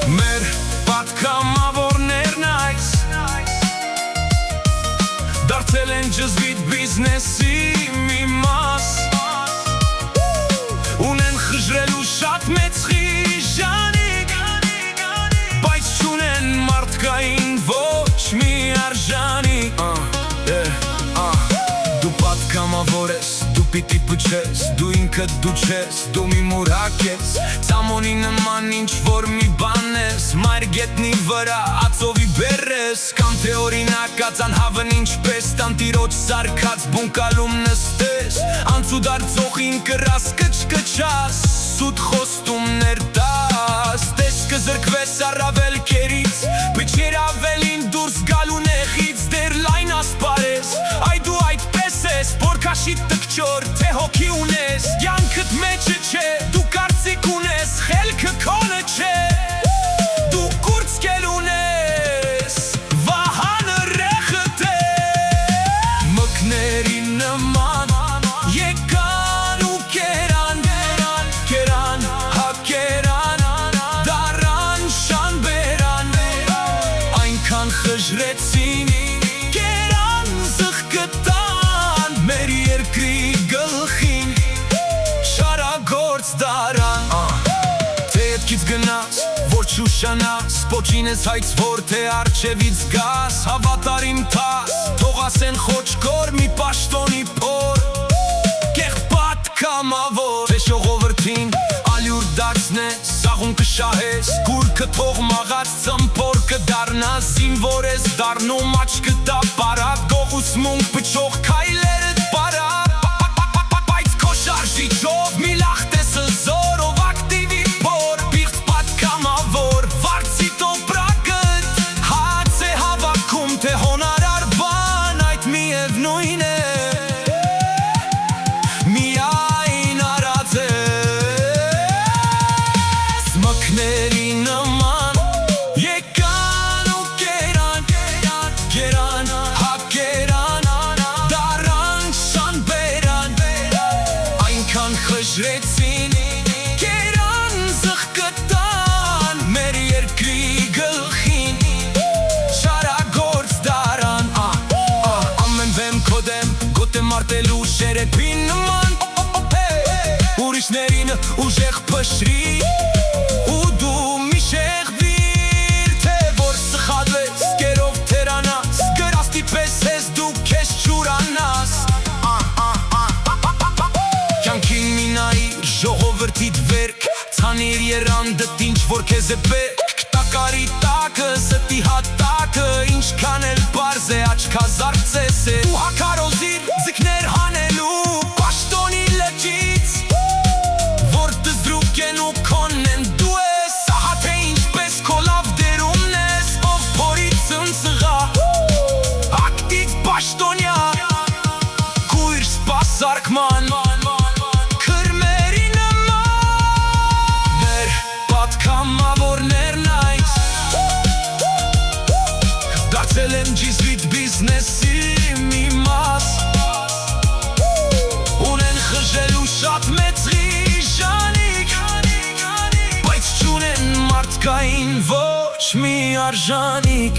Մեր պատգամավորներն այս դարձել են ջզվիտ բիզնեսի մի մաս, ունեն խժրելու շատ մեծ խիժանիկ, բայց չունեն մարդկային ոչ մի արժանիկ։ Դու պատգամավոր ես, դու պիտի փչես, դու ինքդ դու չես, դու մի մուրակ ես, ծամոնի նման ինչ-որ մի բան ես, մայր գետնի վրա ածովի բեռ ես, կամ թե օրինակ ածանհավն ինչպես տանտիրոջ սարքած բունկալում նստես, անցուդարձողին կրաս կչկչաս, սուտ խոստումներ տաս, տեսքը զրկվես առավել կերից, բիչեր ավելին դուրս գալու նեղից, դեր լայն ասպարես, այ դու այդպես ես, բորքաշի տկչոր, թե հոգի ունես, յանքդ մեջը չէ, դու կարծիք ունես, խելքը քոնը չէ, դու կուրծքել ունես, վահանը ռեխդ է, մկների նման, եկան ու կերան, հակերան, դարան շանբերան, այնքան խժրեցին, կերան զղկտան, մեր երկրի գլխին, շարագործ դարան, թե ետքից գնաս, որ չուշանաս, պոչին ես հայցվոր, թե արջևից գաս, հավատարիմ թաս, թողասեն խոչքոր մի պաշտոնի փոր, կեղտ պատգամավոր, թե ժողովրդին ալյուր դարձնես, սաղուն կշահես, գուրքը թող մաղած ծմփոր կդառնաս, զինվոր ես դառնում աչքը տա պարակ, գողուսմունք փչող քայլերդ պարակ, բայց քո շարժիչով մի լախտես զորով ակտիվի փոր, պիղծ պատգամավոր, վարձի տոպրակդ, հաց է հավաքում, թե հոնարար բան, այդ միևնույն է, միայն արած ես, մկների նման, եկան ու կերան, հակերան, դարան շանբերան, այնքան խժրեցին, կերան զղկտան, մեր երկրի գլխին, շարագործ դարան, ամեն վեմ կոդեմ, գոտեմ արտելու շերեփին նման, ուրիշներին ուժեղ փշրի, ու դու մի շեղվիր, թե որ սխալվես, կերով թերանաս, գրաստի պես ես դու քեզ չուրանաս, կյանքին մի նայիր, ժողովրդիդ վերք, ցանիր երանդդ ինչ-որ քեզ է պետք, տակարի տակը, ստի հատակը, ինչքան էլ պարզ է, աչքազարծես է, ու հակարոզիր, ձկներ հանելու, պաշտոնի լճից, որ դզրուկ են ու քոնեն դու ես, ահա թե ինչպես քո լավ դերումն ես, ով փորի ծնծղա, ակտիվ պաշտոնյա, կույր սպասարկման, քրմերի նման, մեր պատգամավորներն այս, դարձել են ջզվիտ բիզնեսի մի մաս, ունեն խժելու շատ մեծ խիժանիկ, բայց չունեն մարդկային ոչ մի արժանիկ,